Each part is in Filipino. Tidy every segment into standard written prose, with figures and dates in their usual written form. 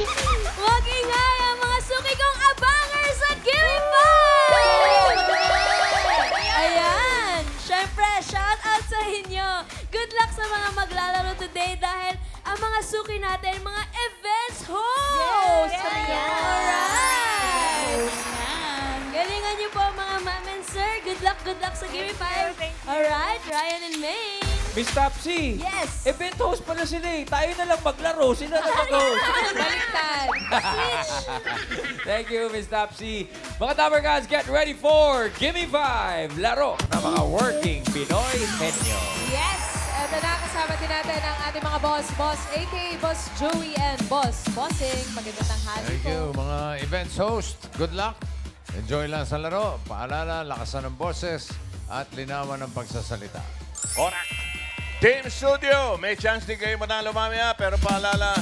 Huwag ingay ang mga suki kong abangers at Gimme 5! Ayan! Siyempre, shout out sa inyo. Good luck sa mga maglalaro today dahil ang mga suki natin, mga events host! Alright! Galingan niyo po mga ma'am and sir. Good luck sa Gimme 5. Alright, Ryan and May. Miss Topsy! Yes! Event host pala sila eh. Tayo na lang maglaro. Sila na mag-host. Baliktad. Switch. Thank you, Miss Topsy. Mga Dapper Cats, get ready for Gimme 5! Laro ng mga working Pinoy henyo. Yes! Ito na, kasama din natin ang ating mga boss, a.k.a. Boss Joey and Boss Bossing. Magandang tanghali Thank po. you, mga events host. Good luck. Enjoy lang sa laro. Paalala, lakasan ng boses at linawan ng pagsasalita. Orak! Team Studio, may chance din kayo manalo mamaya, pero paalala,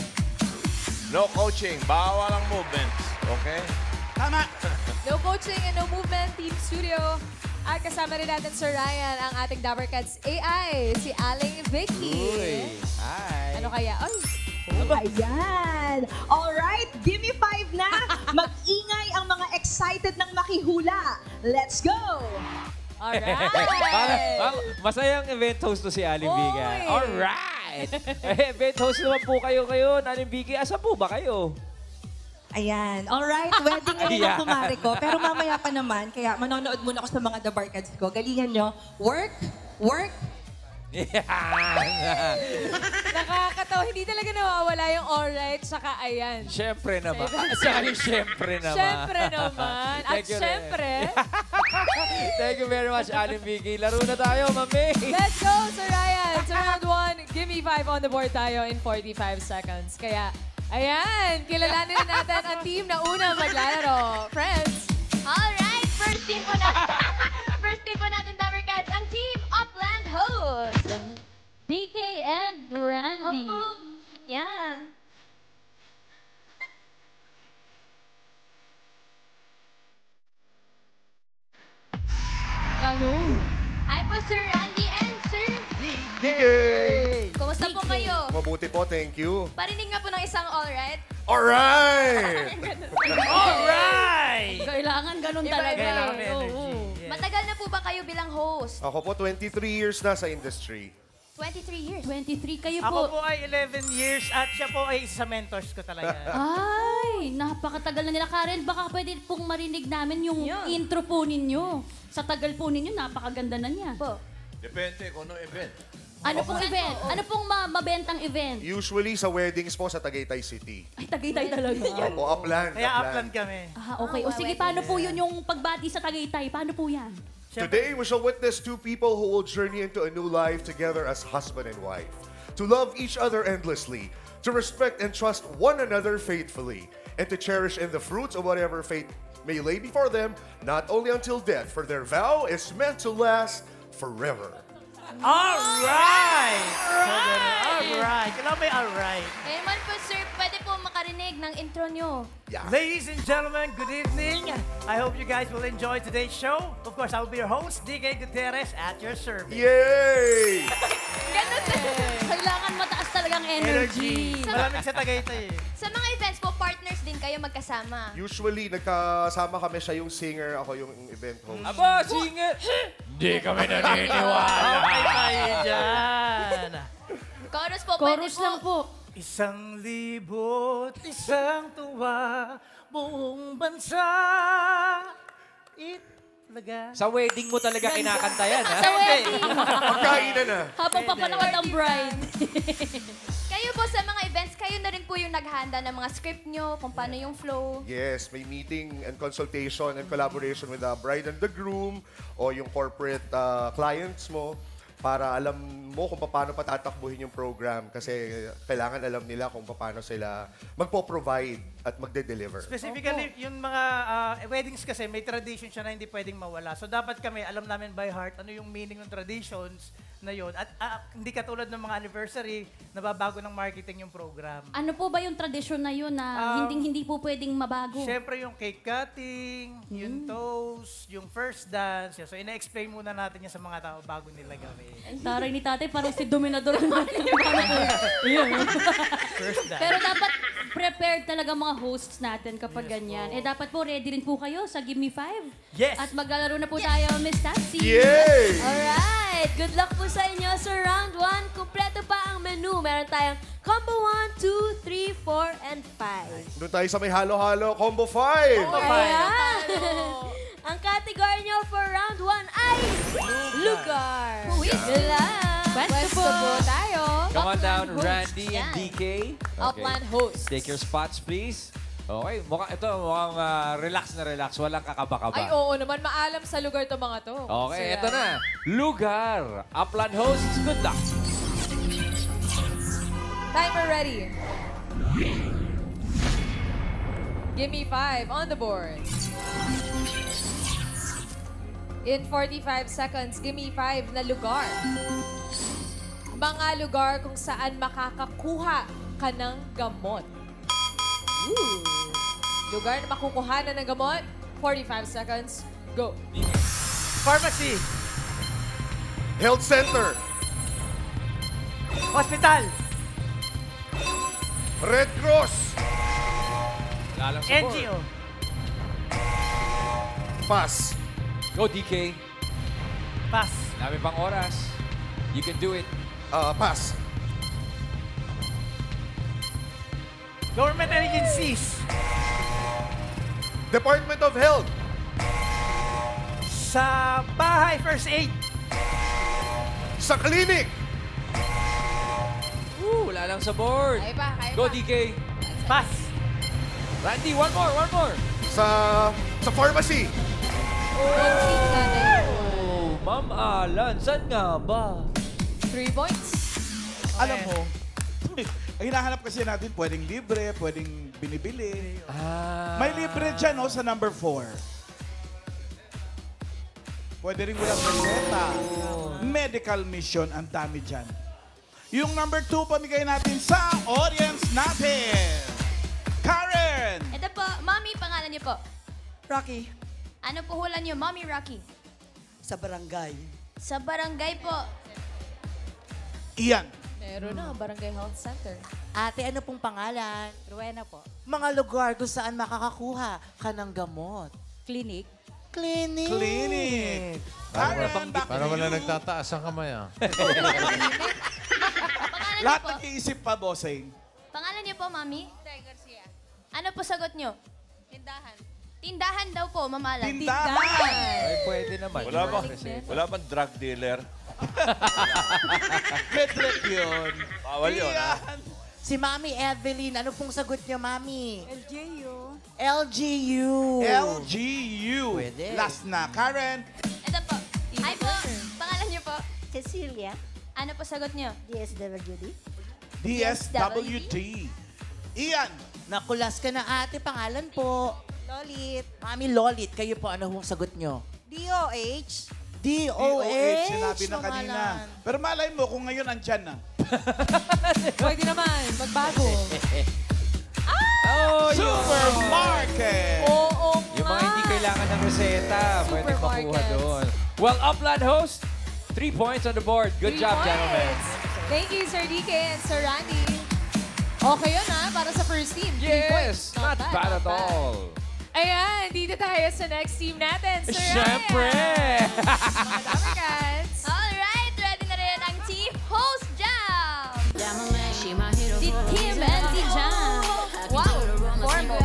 no coaching, bawal ang movements. Okay? Tama! No coaching and no movement, Team Studio. At kasama rin natin, Sir Ryan, ang ating Dapper Cats AI, si Aling Vicky. Hi! Ano kaya? Ay! Ayan! Alright, give me 5 na! Mag-ingay ang mga excited ng makihula. Let's go! Alright! Masayang event host to si Aling Vicky. Oy! Alright! Event host naman po kayo ngayon. Aling Vicky, asa po ba kayo? Ayan. Alright, wedding ngayon Ayan. ang kumari ko. Pero mamaya pa naman, kaya manonood muna ako sa mga The Barkads ko. Galingan nyo. Work, work. Yan! Nakakatawa, hindi talaga nawawala yung alright, saka ayan. Siyempre naman. Siyempre naman. Siyempre naman. At Thank you, siyempre, Thank you very much, Aling Vicky. Laro na tayo, Mami. let's go, Sir Ryan. Sa round 1, give me 5 on the board tayo in 45 seconds. Kaya, ayan, kilalanin na natin ang team na unang maglalaro. Friends. Alright, first team po natin, Dapper Cats, ang Team Upland Host. DK and Randy. Yan. Hi po, Sir Randy and Sir. Kumusta po kayo? Mabuti po, thank you. Parinig nga po ng isang alright. Alright! Kailangan ganun talaga. Matagal na po ba kayo bilang host? Ako po, 23 years na sa industry. 23 years. 23 kayo Ako po. po ay 11 years at siya po ay isa sa mentors ko talaga. Ay, napakatagal na nila, Karen. Baka pwede pong marinig namin yung intro po ninyo. Sa tagal po ninyo, napakaganda na niya. Depende kung anong event. Ano pong event? Ano pong mabentang event? Usually sa weddings po sa Tagaytay City. Ay, Tagaytay talaga. Opo, upland. Kaya upland kami. Ah, okay. O sige, paano po yun yung pagbati sa Tagaytay? Paano po yan? Today, we shall witness two people who will journey into a new life together as husband and wife. To love each other endlessly, to respect and trust one another faithfully, and to cherish in the fruits of whatever fate may lay before them, not only until death, for their vow is meant to last forever. Alright! Alright! Kailangan may alright. Kaya naman po, Sir, pwede po makarinig ng intro nyo. Ladies and gentlemen, good evening. I hope you guys will enjoy today's show. Of course, I will be your host, DK Gutierrez, at your service. Yay! Kailangan mataas talagang energy. Malamig sa Tagaytay. Sa mga events po, partners din kayo magkasama. Usually, nagkasama kami, siya yung singer, ako yung event host. Aba, singer! Hindi kami naniniwala. Okay tayo dyan. Chorus po, pwede Chorus po. lang po. 1,000,000 isang tuwa, buong bansa. Itlaga. Sa wedding mo talaga kinakanta yan, ha? Sa wedding. Pagkainan na. Habang papalakad ang bride. Kayo po sa mga events, kayo na rin po yung naghahanda ng mga script nyo, kung paano yung flow. Yes, may meeting and consultation and collaboration with the bride and the groom o yung corporate clients mo para alam mo kung paano patatakbuhin yung program kasi kailangan alam nila kung paano sila magpo-provide at magde-deliver. Specifically, yung mga weddings kasi may tradition siya na hindi pwedeng mawala. So dapat kami, alam namin by heart ano yung meaning ng traditions na yun. At hindi katulad ng mga anniversary, nababago ng marketing yung program. Ano po ba yung tradisyon na yun na hindi po pwedeng mabago? Siyempre yung cake cutting, yung toast, yung first dance. So ina-explain muna natin yan sa mga tao bago nila gawin. Taray ni tatay, parang si Dominador ang natin. First dance. Pero dapat prepared talaga mga hosts natin kapag ganyan. Eh, dapat po ready rin po kayo sa Give Me 5. Yes. At maglalaro na po tayo, Miss Tatsy. Yay! Alright, good luck po sa inyo sa round 1. Kumpleto pa ang menu. Meron tayong combo 1, 2, 3, 4, and 5. Doon tayo sa may halo-halo, combo 5. Ayan! Ang category nyo for round 1 ay lugar. Good luck! Pwesto po tayo. Come on down, Upland Randy host. and Yan. DK. Upland host. Take your spots, please. Okay, mukhang relax na relax. Walang kakaba-kaba. Ay, oo naman. Maalam sa lugar to mga to. Okay, Sila. ito na. Lugar. Upland hosts, good luck. Timer ready. Give me 5 on the board. In 45 seconds, give me 5 na lugar. Mga lugar kung saan makakakuha ka ng gamot. Ooh. Lugar na makukuhanan ng gamot. 45 seconds. Go. Pharmacy. Health center. Hospital. Red Cross. Lalang sa board. NGO. Pass. Go, DK. Pass. Dami pang oras. You can do it. Pass. Government agencies. Department of Health. Sa bahay, first aid. Sa clinic. Wala lang sa board. Kaya pa, kaya Go, pa. DK. Pass. Randy, one more. Sa pharmacy. Konting ka na yun. Oh, Ma'am Alan, saan nga ba? 3 points. Alam mo, ang hinahanap kasi natin, pwedeng libre, pwedeng binibili. May libre dyan, no, sa number 4. Pwede rin walang reseta. Medical mission, ang dami dyan. Yung number 2, pamigay natin sa audience natin. Karen! Ito po, Mommy, pangalan niyo po. Rocky, Ano po hula niyo, Mommy Rocky? sa barangay. Sa barangay po. Iyan. Meron na, Barangay Health Center. Ate, ano pong pangalan? Rowena po. Mga lugar kung saan makakakuha ka ng gamot. Clinic. Clinic. Clinic. Karen, back Para to wala you. nagtataas ang kamay, ah. Pangalan Lahat niyo po. nag-iisip pa, bossing. Pangalan niyo po, Mami? Garcia. Ano po sagot niyo? Tindahan. Tindahan daw po, Mamalan. Tindahan. Ay, pwede naman. Wala bang drug dealer? Medrep yun. Bawal yun, ha? Iyan. Si Mami Evelyn, ano pong sagot niyo, Mami? LGU. LGU. LGU. Pwede. Last na. Karen. Ito po. Hi po. Pangalan niyo po? Cecilia. Ano po sagot niyo? DSWD. DSWD. Iyan. Nakulas ka na, ate. Pangalan po. Lolit. Mami Lolit, kayo po, ano pong sagot niyo? DOH. DOH. Sinabi na kanina. Pero malay mo kung ngayon andyan na. Pwede naman, magbago. Oh, Supermarket. Oo Yung mga hindi kailangan ng reseta, pwede makuha Supermarkets. doon. Well, Upland host, 3 points on the board. Good 3 job, points. gentlemen. Thank you, Sir DK and Sir Randy. Okay yun, ha? Para sa first team. 3 points. Yes, not bad at all. Ayan, dito tayo sa next team natin, Sir Siyempre! Ryan. Mga Dapper Cats. Alright, ready na rin ang Team Host Jam! Si Tim and si Jam. Wow, formal.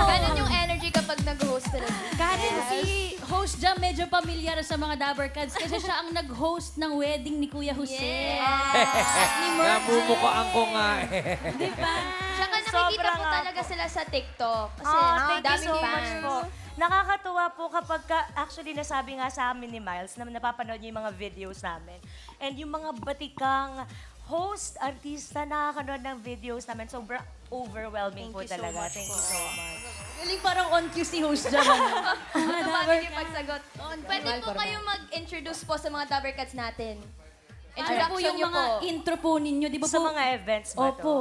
Ganun yung energy kapag nag-host talaga. Karen, si Host Jam medyo pamilyar sa mga Dabber Cats kasi siya ang nag-host ng wedding ni Kuya Jose. Yes. At ni Merch. Namumukhaan ko nga eh. Di ba? Tsaka nakikita ko talaga sila sa TikTok. Kasi Thank you daming so fans. much po. Nakakatuwa po kapag actually nasabi nga sa amin ni Miles na napapanood niya yung mga videos namin. And yung mga batikang host, artista, nakakanood ng videos namin. Sobrang overwhelming po talaga. Thank you so much. Galing parang on cue si Host Jam. Bagay yung pagsagot. Pwede po kayo mag-introduce po sa mga Dabber Cats natin. Ano po yung niyo mga intro po ninyo, di ba Sa po? mga events ba to? Opo.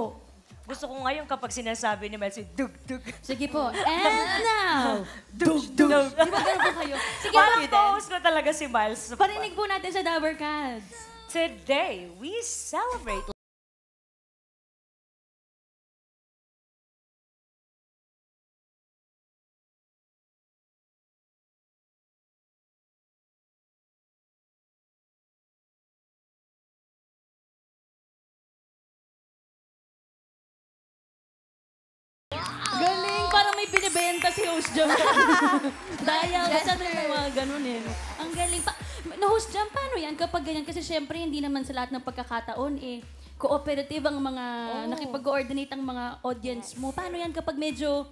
Gusto ko ngayon kapag sinasabi ni Miles, dug-dug. Sige po. And now, Dug-dug. di ba ganun po kayo? Sige Parang po. boss na talaga si Miles. Parinig po natin sa Dabber Cats. Today, we celebrate Galing! Parang may binibenta si Host Jam. Daya, basta ng mga ganun eh. Ang galing. Host Jam, paano yan kapag ganyan? Kasi syempre, hindi naman sa lahat ng pagkakataon eh. Cooperative ang mga nakipag-coordinate ang mga audience mo. Paano yan kapag medyo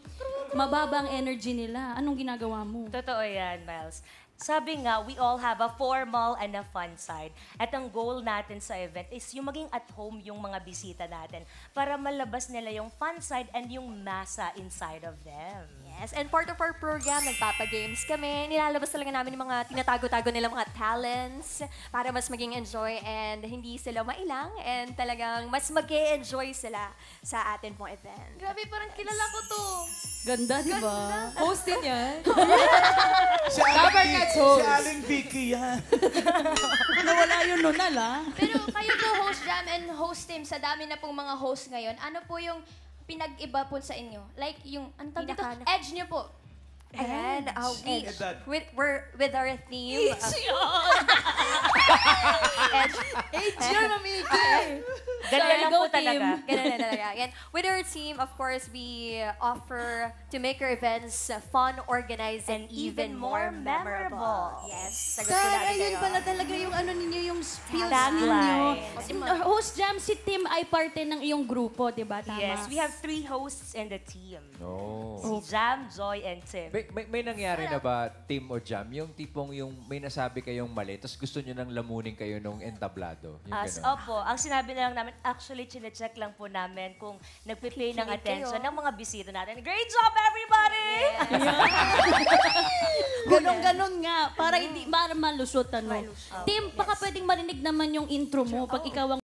mababa ang energy nila? Anong ginagawa mo? Totoo yan, Miles. Sabi nga, we all have a formal and a fun side. At ang goal natin sa event is yung maging at home yung mga bisita natin para malabas nila yung fun side and yung masa inside of them. Yes, and part of our program, nagpapagames kami. Nilalabas talaga namin yung mga tinatago-tago nilang mga talents para mas maging enjoy and hindi sila mailang and talagang mas mag-e-enjoy sila sa atin pong event. Grabe, parang kilala ko to. Ganda, di ba? Host din yan. Si Dabber Cats host. Si Aling Vicky yan. Nawala yun nun, ala. Pero kayo po, Host Jam and Host Team, sa dami na pong mga host ngayon, ano po yung pinag-iba po sa inyo? Like yung, ano tawag dito? Edge nyo po. And we're with our theme. Edge yun, mamiki. Ganyan lang po talaga. Ganun na talaga. And with our team, of course, we offer to make our events fun, organized, and even more memorable. Yes, sagot ko Tara, natin yun kayo. pala talaga yung ano ninyo, yung skills Tagline. ninyo. Host Jam, si Tim ay parte ng iyong grupo, di ba? Tama? Yes, we have 3 hosts in the team. Oh. Si Jam, Joy, and Tim. May nangyari na ba, Team o Jam, yung tipong yung may nasabi kayong mali, tapos gusto nyo nang lamunin kayo nung entablado? Yung ganun. Opo, ang sinabi na lang namin, actually, chinecheck lang po namin kung nagpipay ng Kikinig attention kayo. ng mga bisita natin. Great job, everybody! Ganon nga, para hindi para malusot, ano. Tim, baka pwedeng marinig naman yung intro mo pag ikaw ang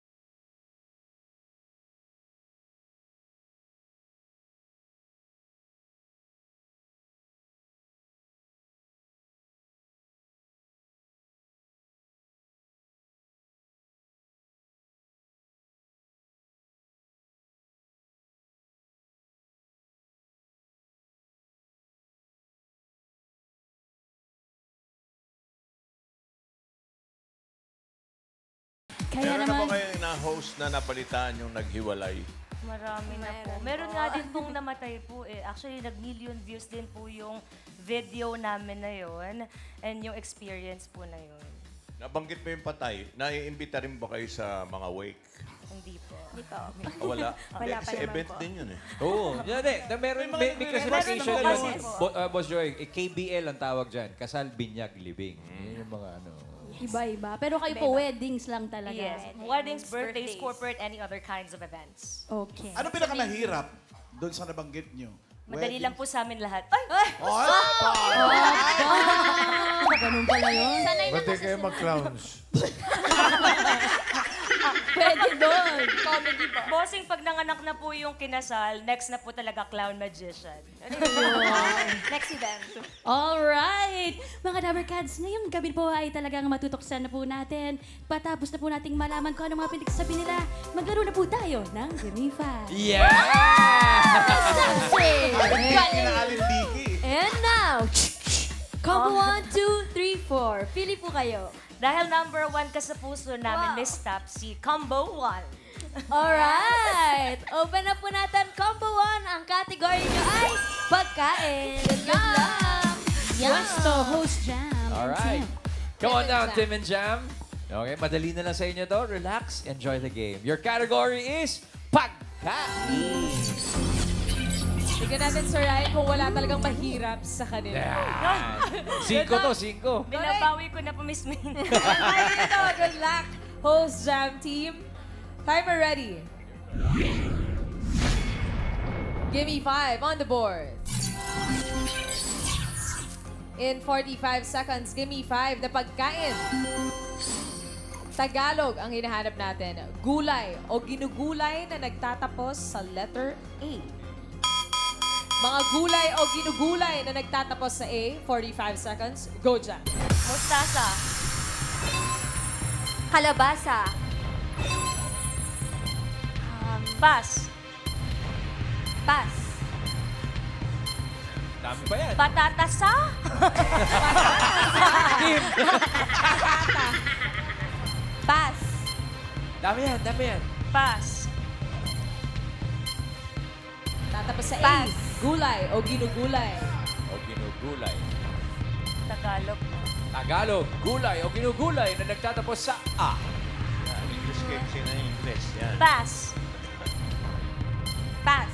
kaya Meron na ba naman, kayo na-host na napalitan yung naghiwalay? Marami na po. Meron nga din pong namatay po eh. Actually, nag-million views din po yung video namin na yon and yung experience po na yon. Nabanggit mo yung patay. Naiimbita rin ba kayo sa mga wake? Hindi po. Hindi po. Wala. Wala pa Sa naman event po. din yun eh. Oo. Yan eh. May classification meron yung, po kasi Boss Joy, KBL ang tawag dyan. Kasal, binyag, libing. Yan yung mga ano. iba-iba. Pero kayo po, weddings lang talaga. Yes. Weddings, birthdays, corporate, any other kinds of events. Okay. Ano pinakamahirap doon sa nabanggit nyo? Madali lang po sa amin lahat. Ay! Ganun pala yun. Sanay Ba't di kayo mag-clowns? Pwede doon. Comedy ba? Bossing, pag nanganak na po yung kinasal, next na po talaga clown magician. Next event. Alright! Mga Dabber Cats, ngayong gabi po ay talagang matutoksan na po natin. Patapos na po nating malaman kung ano mga pinagsasabi nila, maglaro na po tayo ng Gimme 5. Yeah! Kinaaling Vicky. And now, combo 1, 2, 3, 4. Pili po kayo. Dahil number 1 ka sa puso namin, Miss Topsy, combo 1. Alright! Open na po natin combo 1. Ang category nyo ay pagkain. Good luck! Gusto, Host Jam. and Alright. Tim. Come on Tim and down, Jam. Tim and Jam. Okay, madali na lang sa inyo to. Relax, enjoy the game. Your category is pagkain. Tignan natin, Sir Ryan, kung wala talagang mahirap sa kanila. Yan. 5 to, 5. Binabawi ko na po, Miss Min. Good luck, Host Jam Team. Timer ready. Give me 5 on the board. In 45 seconds, give me 5 na pagkain. Tagalog ang hinahanap natin. Gulay o ginugulay na nagtatapos sa letter A. Mga gulay o ginugulay na nagtatapos sa A. 45 seconds. Go dyan. Mustasa. Kalabasa. Pass. Pass. Dami pa yan. Patatasa. Team. Pass. Dami yan. Pass. Tatapos sa A. Pass. Gulay o ginugulay. O ginugulay. Tagalog. Tagalog, gulay o ginugulay na nagtatapos sa A. English game, sino yung English? Yan. Pass. Pass.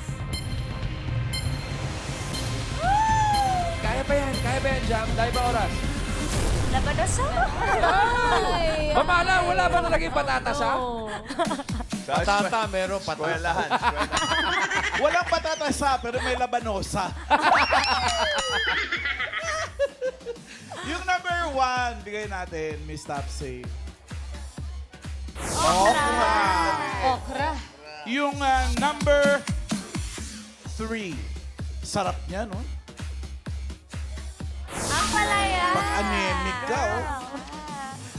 Kaya pa yan, Jam. Dahil ba oras? Labanasa. Ay! Mamala, wala ba nalaging patatas, ha? Patata, meron patata. Eskwelahan. Walang patatasa, pero may labanosa. Yung number 1, bigay natin, Miss Topsy. Okra. Yung number 3. Sarap niya, no? Ang palaya. Pag-anemic ka, oh.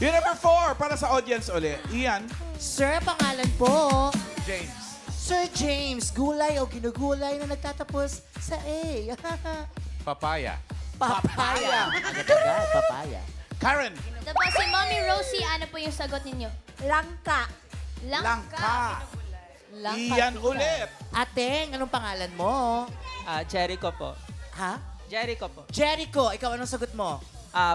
Yung number 4, para sa audience ulit. Ian. Sir, pangalan po. James. Sir James, gulay o ginugulay na nagtatapos sa A. Papaya. Papaya. Agad-agad, papaya. Karen. Tapos si Mommy Rosie, ano po yung sagot ninyo? Langka. Langka. Langka. Ian ulit. Ateng, anong pangalan mo? Jericho po. Ha? Jericho po. Jericho, ikaw anong sagot mo?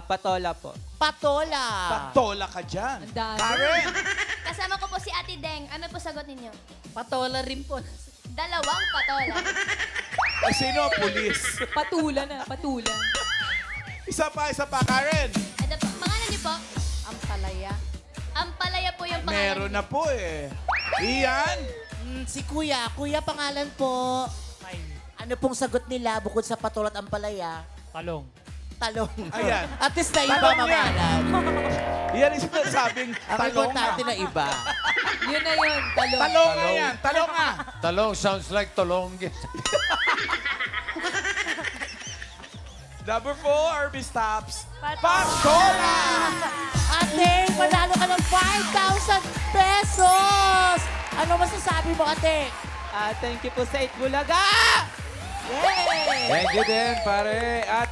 Patola po. Patola. Patola ka dyan. Ang dami. Karen. Kasama ko po si Ate Deng. Ano po sagot ninyo? Patola rin po. Dalawang patola. Sino? Pulis. Patula na, patula. Isa pa, Karen. Ito po, pangalan niyo po? Ampalaya. Ampalaya po yung pangalan. Meron na po eh. Ian. Si Kuya. Kuya, pangalan po. Ano pong sagot nila bukod sa patola at ampalaya? Talong. Talong. Ayan. At least na iba Talong yan. mamalan. Yan yung sinasabing Ang talong importante na iba. Yun na yun, talong. Talong nga yan. Talong nga. Talong sounds like tolongges. Number 4, Miss Tops. Patola! Ate, manalo ka ng 5,000 pesos! Ano masasabi mo, ate? Thank you po sa Itbulaga! Yay! Thank you din, pare. At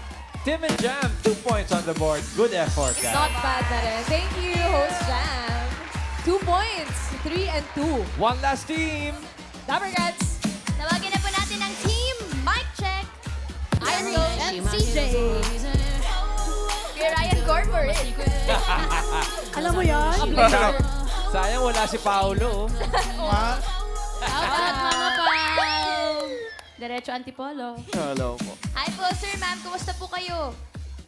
Tim and Jam, 2 points on the board. Good effort, guys. Not bad na rin. Thank you, Host Jam. 2 points. 3 and 2. One last team. Dabber Cats. Tawagin na po natin ang team. Mic check. Iris and CJ. Kay Ryan Corporate. Alam mo yan? Sayang wala si Paolo. Shoutout, Mama Pao! Diretso Antipolo. Hello po. Hi po, sir, ma'am. Kumusta po kayo?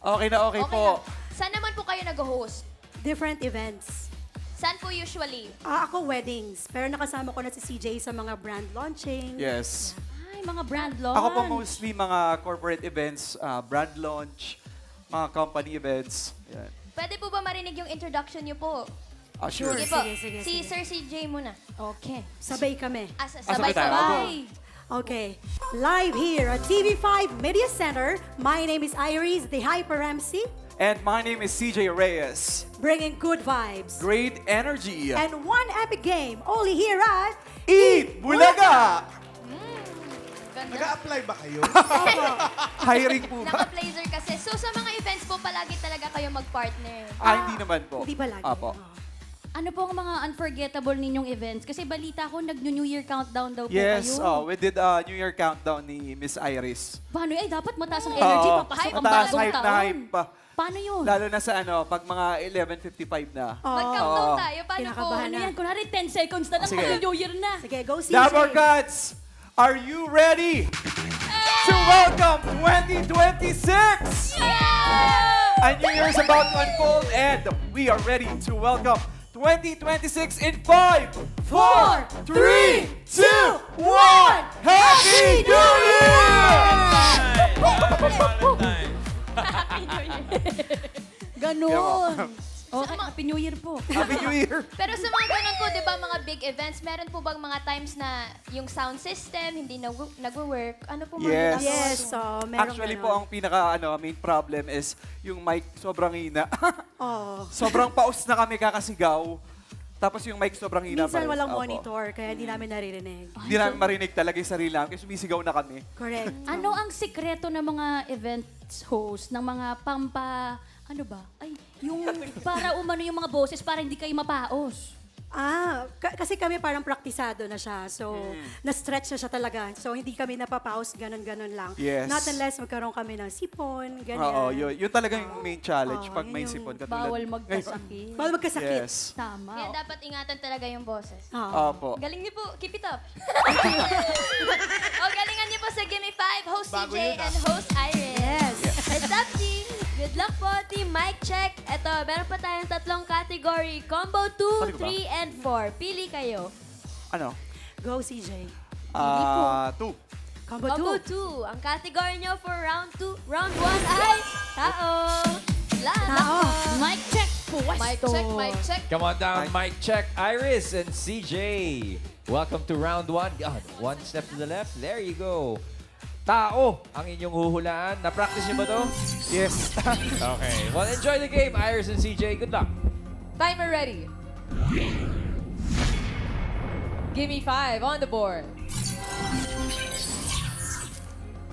Okay na okay po. Saan naman po kayo nag-host? Different events. Saan po usually? Ako weddings, pero nakasama ko na si CJ sa mga brand launching. Yes. Ay, mga brand launch. Ako po mostly mga corporate events, brand launch, mga company events. Yan. Pwede po ba marinig yung introduction niyo po? Sure. Sige po. Sige. Si Sir CJ muna. Okay, sabay kami. Sabay tayo. Sabay. Okay, live here at TV5 Media Center, my name is Iris, the Hyper MC, And my name is CJ Reyes. bringing good vibes. Great energy. And one epic game, only here at Eat Bulaga! Ganda. Nag-a-apply ba kayo? Hiring po ba? Naka-blazer kasi. So sa mga events po, palagi talaga kayo mag-partner. Hindi naman po. Hindi ba lagi? Apo. Ano po ang mga unforgettable ninyong events? Kasi balita ko, nag-New Year countdown daw po Yes, kayo. we did a New Year countdown ni Miss Iris. Paano? Ay, dapat mataas ang energy. Papasok ang mataas, bagong hype taon. na hype pa. Paano yun? Lalo na sa pag mga 11:55 na. Mag-countdown tayo. Paano po? Kinakabahan Ano na. yan? Kunwari 10 seconds na lang Sige. pag New Year na. Sige, go CJ. Dabber Cats, are you ready to welcome 2026? A New Year's about to unfold and we are ready to welcome 2026 in 5, 4, 3, 2, 1! Happy New Year! Ganon. Okay, Happy New Year po. Happy New Year. Pero sa mga ganun po, di ba, mga big events, meron po bang mga times na yung sound system hindi nag-work? Ano po mga ginagawa? Yes, meron Actually ganon. po, ang pinaka main problem is yung mic sobrang hina. Oh. Sobrang paus na kami kakasigaw. Tapos yung mic sobrang hina Minsan pa rin. walang Opo. monitor, kaya hindi namin naririnig. Hindi namin marinig talaga yung sarili namin kasi sumisigaw na kami. Correct. Ano ang sikreto ng mga event host, ng mga ano ba? Ay, yung para umano yung mga boses para hindi kayo mapaos. Kasi kami parang praktisado na siya. So, na-stretch na siya talaga. So, hindi kami napapaus, ganun-ganun lang. Yes. Not unless magkaroon kami ng sipon, ganyan. Oo, yun talaga yung main challenge pag may sipon. Bawal magkasakit. Bawal magkasakit. Yes. Tama. Kaya dapat ingatan talaga yung boses. Opo. Galing niyo po. Keep it up. Galingan niyo po sa Gimme 5, host Bago CJ yun, and host Iris. Yes. It's up, team. Good luck po, team Mic Check. Ito, meron pa tayong 3 category. Combo 2, 3, and 4. Pili kayo. Ano? Go, CJ. 2. Combo 2. Ang category nyo for round 2. Round 1 ay tao. Tao. Mic check. Mic check, mic check. Come on down, mic check. Iris and CJ. Welcome to round 1. God, one step to the left. There you go. Tao ang inyong huhulaan. Na-practice niyo ba to? Yes. Okay. Well, enjoy the game, Iris and CJ. Good luck. Timer ready. Gimme 5 on the board.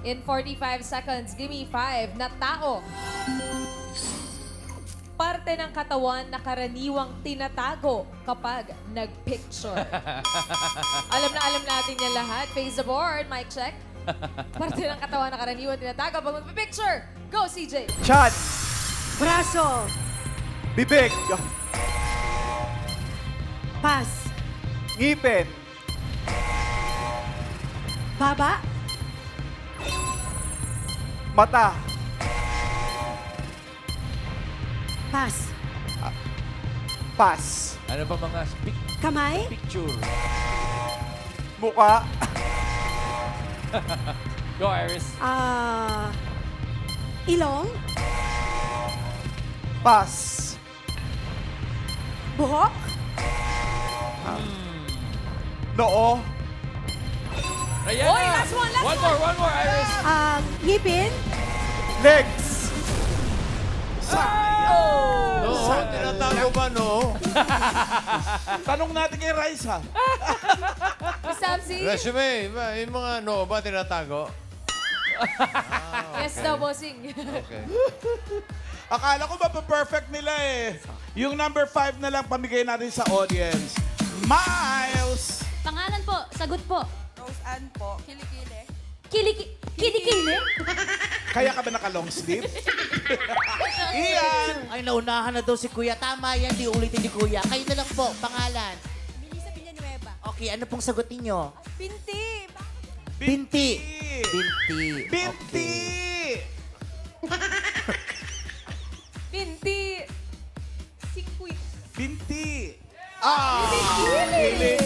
In 45 seconds, gimme 5 na tao. Parte ng katawan na karaniwang tinatago kapag nag-picture. alam natin yan lahat. Face the board, mic check. Parte ng katawan na karaniwang tinatago kapag mag-picture. Go, CJ! Chan. Braso. Bibig. Pass. Ngipin. Baba. Mata. Pass. Pass. Ano ba mga Kamay. picture? Muka. Go, Iris. Ilong. Pass. Buhok. Noo. Ayan Oy, na. last one, One more, Iris. Ngipin. Legs. No, tinatago ba, no? Tanong natin kay Raisa. Miss Samsi? Resume, yung mga no ba tinatago? Yes daw, bossing. Okay. Akala ko perfect nila eh. Yung number 5 na lang pamigay natin sa audience. Miles! Pangalan po, sagot po. Rose Ann po. Kilikili. Kilikili? Kaya ka ba naka-long sleeve? Ian! Ay, naunahan na daw si Kuya. Tama yan, di ulitin ni Kuya. Kayo na lang po, pangalan. Melissa Villanueva. Okay, ano pong sagot ninyo? Pinti. Binti. Binti. Binti! Binti. Sikwit. Binti! Kilikili.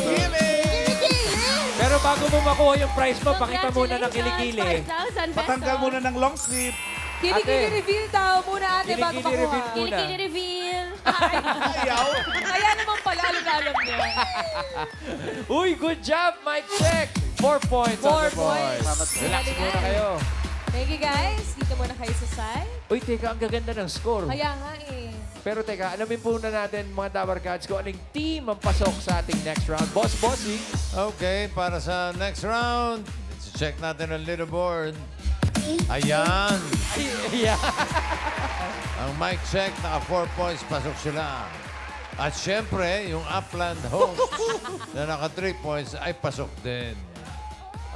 Pero bago mo makuha yung prize mo, pakita muna ng kilikili. 5,000 pesos. Patanggal muna ng long sleeve. Kilikili Ate. reveal daw muna ate bago Kilikili reveal makuha. muna. Kilikili reveal. Ayaw. Kaya naman pala, alam na alam niya. Uy, good job, Mike Check. 4 points on 4 the board. points. Relax muna kayo. Thank you guys. Dito muna kayo sa side. Uy, teka, ang gaganda ng score. Kaya nga eh. Pero teka, alamin po na natin mga Tower Cats kung anong team ang pasok sa ating next round. Bossing. Okay, para sa next round, let's check natin ang leaderboard. Ayan. Yeah. Ang mic check, naka 4 points, pasok sila. At syempre, yung Upland host na naka 3 points ay pasok din.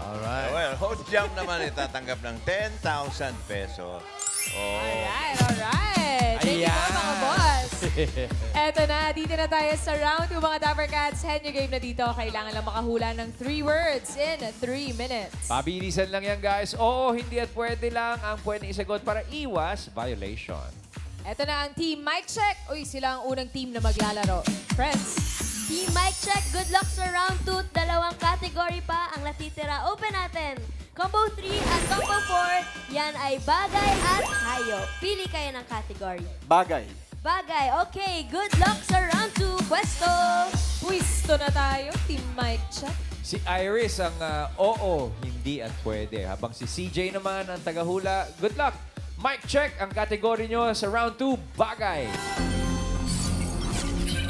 Alright. Well, host jump naman itatanggap ng 10,000 pesos. Oh. Alright. Thank you po, mga boss. Eto na, dito na tayo sa round 2, mga Dapper Cats. Henyo game na dito. Kailangan lang makahula ng 3 words in 3 minutes. Pabilisan lang yan, guys. Oo, hindi at pwede lang ang pwedeng isagot para iwas violation. Eto na ang Team Mic Check. Uy, sila ang unang team na maglalaro. Friends. Team Mic Check, good luck sa round 2. 2 category pa ang natitira. Open natin. Combo 3 at Combo 4, yan ay bagay at hayop. Pili kayo ng category. Bagay. bagay. Okay, good luck sa round 2. Pwesto! Pwisto na tayo, Team Mike Check. Si Iris ang oo, hindi at pwede. Habang si CJ naman ang tagahula. Good luck! Mic check ang kategory nyo sa round 2, bagay.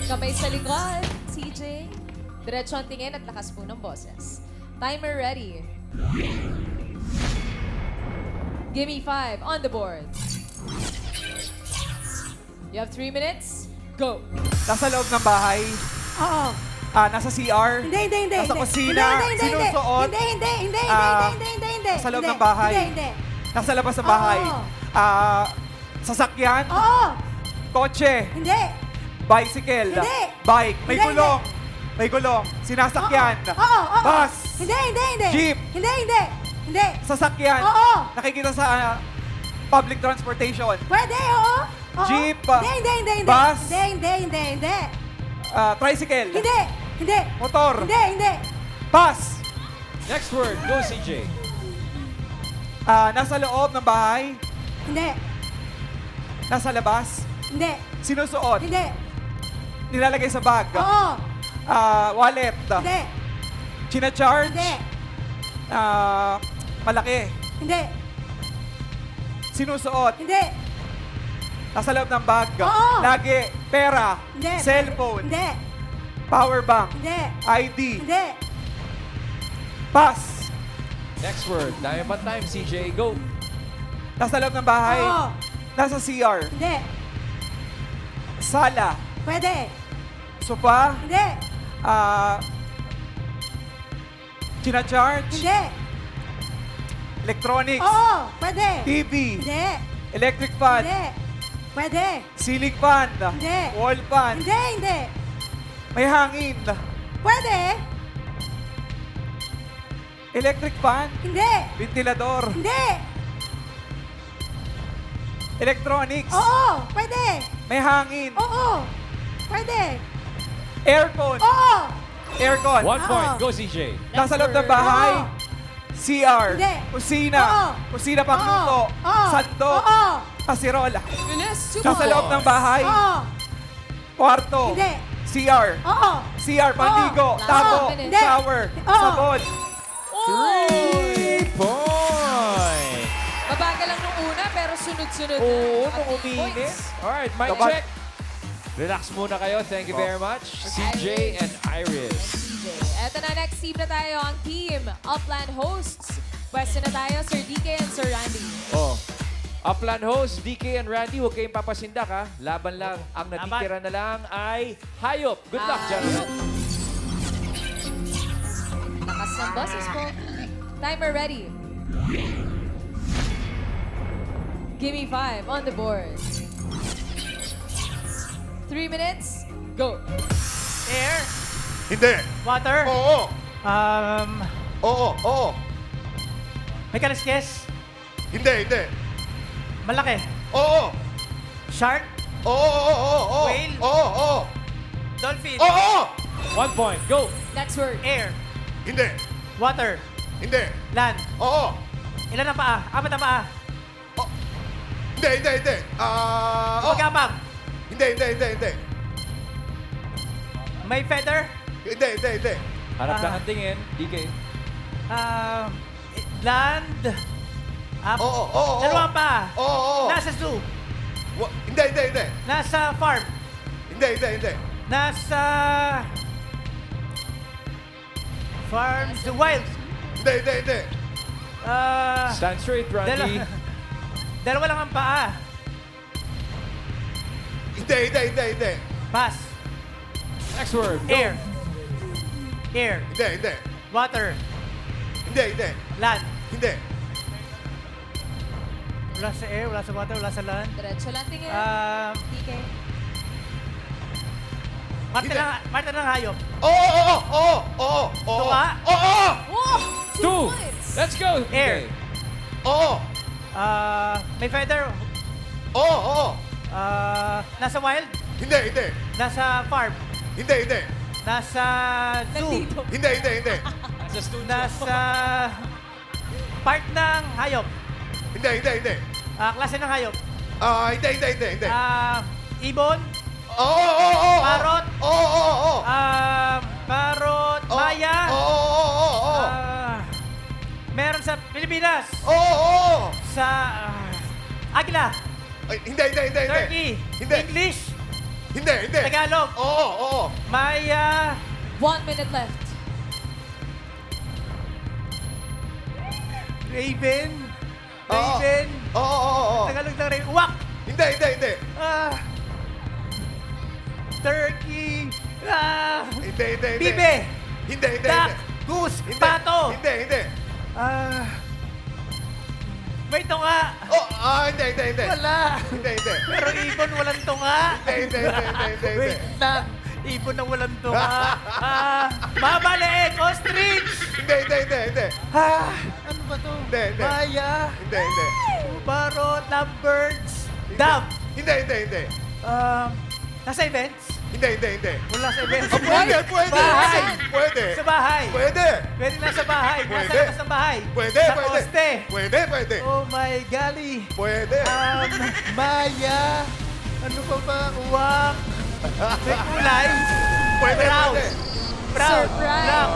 Kamay sa likod, CJ. Diretso ang tingin at lakas po ng boses. Timer ready. Give me 5 on the board. You have 3 minutes. Go. Nasa loob ng bahay. Oo. Nasa CR. Hindi. Nasa kusina. Sinusuot. Hindi. Nasa loob ng bahay. Hindi. Nasa labas ng bahay. Sasakyan. Oo. Kotse. Hindi. Bicycle. Hindi. Bike. May Hindi, gulong. May gulong. Sinasakyan. Oo. Bus. Hindi. Jeep. Hindi. Sasakyan. Oo. Nakikita sa public transportation. Pwede, oo. Jeep. Hindi. Bus. Hindi. Tricycle. Hindi. Motor. Hindi. Pass. Next word. Go, CJ. Nasa loob ng bahay. Hindi. Nasa labas. Hindi. Sinusuot. Hindi. Nilalagay sa bag. Oo. Wallet. Hindi. China-charge. Hindi. Malaki. Hindi. Sinusuot. Hindi. Nasa loob ng bag. Oo. Lagi. Pera. Hindi. Cellphone. Hindi. Power bank. Hindi. ID. Hindi. Pass. Next word. Dami pa time, CJ. Go. Nasa loob ng bahay. Oo. Nasa CR. Hindi. Sala. Pwede. Sofa. Hindi. China-charge. Hindi. Electronics. Oo. Pwede. TV. Hindi. Electric fan. Hindi. Pwede. Ceiling fan. Hindi. Wall fan. Hindi. May hangin. Pwede. Electric fan. Hindi. Ventilador. Hindi. Electronics. Oo. Pwede. May hangin. Oo. Pwede. Aircon. Oo. Aircon. 1 point. Go, CJ. Nasa loob ng bahay. CR. Hindi. Kusina. Oo. Kusina pangluto. Oo. Sandok. Oo. Kasirola. Bilis. Nasa loob ng bahay. Oo. Kwarto. Hindi. CR. Oo. CR, panligo, Oo. tabo, Hindi. shower, Oo. sabon. 3 points. Mabagal lang nung una, pero sunod-sunod na. Oo, At nung 3 uminis. points. Alright, mic Dapat- check. Relax muna kayo. Thank you very much. CJ and Iris. CJ. Eto na, next team na tayo, ang team Upland Hosts. Pwesto na tayo, Sir DK and Sir Randy. Oh. Upland host, DK and Randy, huwag kayong papasindak ha. Laban lang. Ang natitira na lang ay hayop. Good luck, gentlemen. Lakas ng boses po. Timer ready. Give me 5 on the board. 3 minutes. Go. Air. Hindi. Water. Oo. Oo. May kaliskes. Hindi. Malaki. Oo. Shark. Oo. Whale. Oo. Dolphin. Oo. 1 point. Go. Next word. Air. Hindi. Water. Hindi. Land. Oo. Ilan ang paa? 4 ang paa. Hindi. Magapang. Hindi. May feather. Hindi. Harap lang ang tingin. DK. Land. Oo. Dalawang paa. Oo. Nasa zoo. Hindi. Nasa farm. Hindi. Nasa... Farm to wild. Hindi. Stand straight, Randy. Dalawa lang ang paa. Hindi. Pass. Next word. Go. Air. Hindi. Water. Hindi. Land. Hindi. Wala sa air, wala sa water, wala sa land. Diretso lang tingin. DK. Parte ng hayop. Oo. Tuka. Oo. Whoa! 2. 2 points. Let's go. Air. Oo. May feather. Oo. Nasa wild. Hindi. Nasa farm. Hindi. Nasa zoo. Nandito. Hindi. Nasa studio. Nasa part ng hayop. Hindi. Klase ng hayop. Hindi. Ibon? Oo. Parot? Oo. Parot? Maya? Oo. Meron sa Pilipinas? Oo. Sa Agila? Ay, hindi. Turkey? Hindi. English? Hindi. Tagalog? Oo. Maya? 1 minute left. Raven? Oo. Oo. Tagalog ng Raven? Uwak? Hindi. Turkey? Hindi. Bibe? Hindi. Duck? Goose? Pato? Hindi. May tunga? Hindi. Wala. Hindi. Pero ibon walang tunga? Hindi. Wait lang. Ibon na walang tunga. Mama leeg, ostrich! Hindi. Ano ba to? Hindi. Maya? Hindi. Parrot, lovebirds, dove. Hindi. Nasa events? Hindi. Wala sa events. Pwede. Bahay. Pwede. Sa bahay. Pwede. Pwede nasa bahay. Nasa Pwede. labas ng bahay. Pwede. Sa poste. Pwede. Oh my golly. Pwede. Maya. Ano pa ba? Uwak. May kulay. Pwede. Proud. Surprise. Black.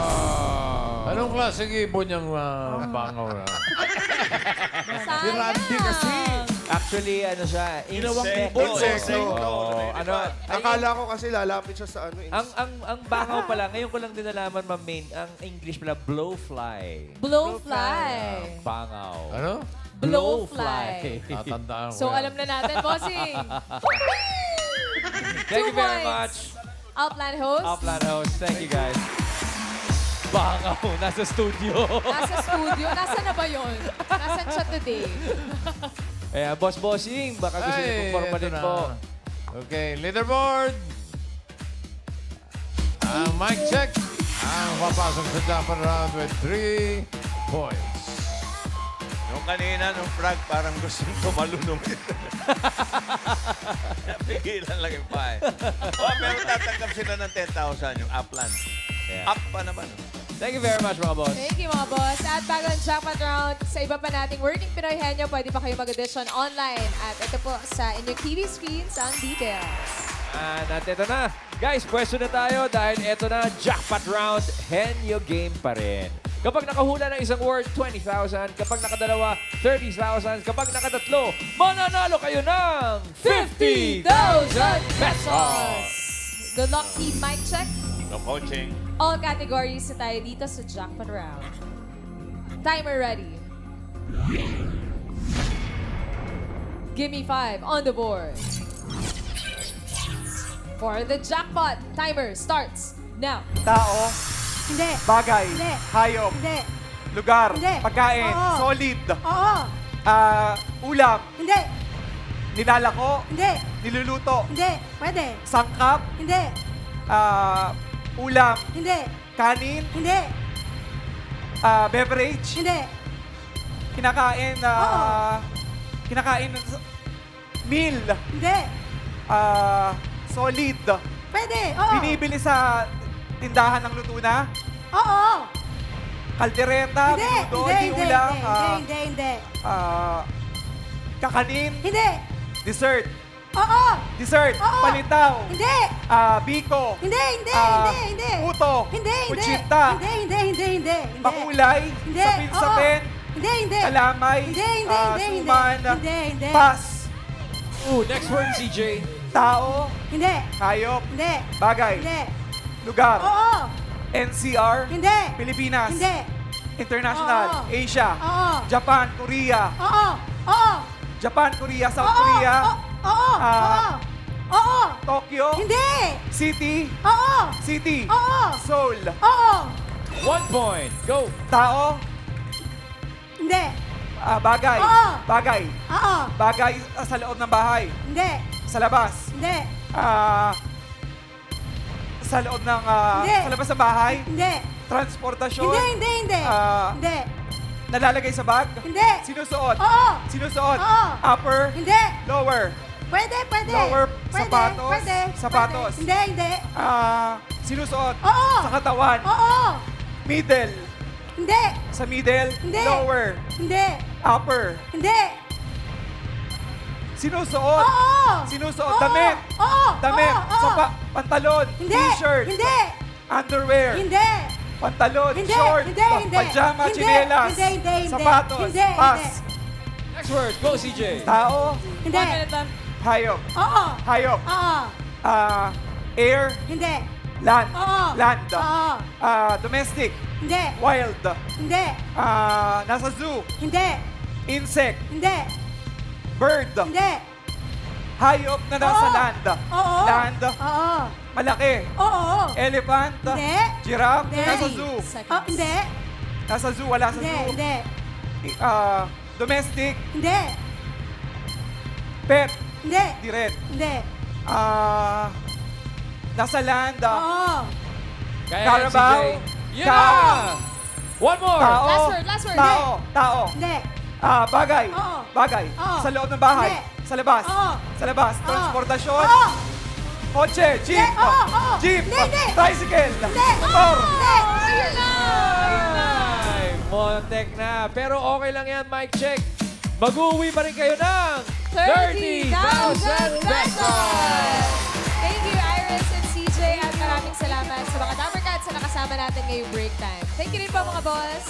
Anong klaseng ibon yung bangaw na? Si Randy kasi. Actually, ano siya? Insekto. Akala ko kasi lalapit siya sa ang bangaw pala, ngayon ko lang din nalaman, Ma'am Main, ang English pala, blowfly. Blowfly. Bangaw. Ano? Blowfly. Tatandaan ko So, yan. alam na natin, bossing. Thank you 2 very points. much. Outland host. Upland host. Thank you, guys. Bangaw, nasa studio. Nasa studio. Nasaan na ba yun? Nasaan siya today? Boss Bossing, baka gusto niyo puporma din po. Okay, leaderboard. Ang mic check. Ang papasok sa Japan round with 3 points. Nung kanina, nung frag, parang gustong tumalunong ito. Pigilan lang yung pa pero tatanggap sila ng 10,000 yung Upland. Up pa naman. Thank you very much, mga boss. Thank you, mga boss. At bago ang jackpot round, sa iba pa nating Working Pinoy Henyo, pwede pa kayo mag-audition online. At ito po sa inyong TV screens ang details. At ito na. Guys, pwesto na tayo dahil ito na, jackpot round, Henyo game pa rin. Kapag nakahula ng isang word, 20,000. Kapag nakadalawa, 30,000. Kapag nakatatlo, mananalo kayo ng 50,000 pesos! Good luck, team. Mic check. No coaching. All categories na tayo dito sa jackpot round. Timer ready. Give me 5 on the board. For the jackpot, timer starts now. Tao. Hindi. Bagay. Hindi. Hayop. Hindi. Lugar. Hindi. Pagkain. Oo. Solid. Oo. Ulam. Hindi. Nilalako. Hindi. Niluluto. Hindi. Pwede. Sangkap. Hindi. Ulam. Hindi. Kanin. Hindi. Beverage. Hindi. Kinakain. Kinakain. Meal. Hindi. Solid. Pwede. Oo. Binibili sa tindahan ng luto na. Oo. Kaldereta. Hindi. Minuto. Hindi. Hindi. Ulam. Hindi. Kakanin. Hindi. Dessert. Oo. Dessert. Oo. Palitaw. Hindi. Biko. Hindi. Puto. Hindi. Kutsita. Hindi. Makulay. Hindi. Sapin-sapin. Hindi. Kalamay. Hindi. Suman. Hindi. Pass. Next word, CJ. Tao. Hindi. Hayop. Hindi. Bagay. Hindi. Lugar. Oo. NCR. Hindi. Pilipinas. Hindi. International. Oo. Asia. Oo. Japan. Korea. Oo. Japan, Korea, South Korea. Oo. Tokyo. Hindi. City. Oo. City. Oo. Seoul. Oo. 1 point. Go. Tao. Hindi. Bagay. Oo. Bagay. Oo. Bagay sa loob ng bahay. Hindi. Sa labas. Hindi. Sa loob ng... Hindi. Sa labas ng bahay. Hindi. Transportasyon. Hindi. Hindi. Nalalagay sa bag. Hindi. Sinusuot. Oo. Sinusuot. Oo. Upper. Hindi. Lower. Pwede. Lower. Pwede. Sapatos. Pwede. Sapatos. Hindi. Sinusuot. Oo. Sa katawan. Oo. Middle. Hindi. Sa middle. Hindi. Lower. Hindi. Upper. Hindi. Sinusuot. Oo. Sinusuot. Oo. Damit. Oo. Damit. Oo. Oo. Pantalon. Hindi. T-shirt. Hindi. Underwear. Hindi. Pantalon. Hindi. Short. Hindi. Hindi. Pajama. Hindi. Chinelas. Hindi. Hindi. Hindi. Sapatos. Hindi. Pass. Next word. Go, CJ. Tao. Hindi. 1 minute lang. Hayop. Oo. Hayop. Oo. Air. Hindi. Land. Oo. Land. Oo. Domestic. Hindi. Wild. Hindi. Nasa zoo. Hindi. Insect. Hindi. Bird. Hindi. Hayop na nasa Oo. land. Oo. Land. Oo. Malaki. Oo. Elephant. Hindi. Giraffe. Hindi. Nasa zoo. Oh, hindi. Nasa zoo. Wala sa Hindi. zoo. Hindi. Domestic. Hindi. Pet. Hindi. Di rin. Hindi. Nasa land. Oo. Kaya yan, Carabao. CJ. Yun na! One more. Tao. Last word, last word. Tao. Tao. Hindi. Bagay. Oo. Bagay. Oo. Sa loob ng bahay. Hindi. Sa labas. Oo. Sa labas. Oo. Transportasyon. Oo. Kotse. Jeep. Hindi. Oo. Oo. Jeep. Hindi. Hindi. Tricycle. Hindi. Motor. Hindi. Ayun na! Ay, Montek na. Pero okay lang yan, mic check. Mag-uwi pa rin kayo ng 30,000 pesos! Thank you, Iris and CJ. At maraming salamat sa mga Dapper Cats na nakasama natin ngayong break time. Thank you rin po, mga boss.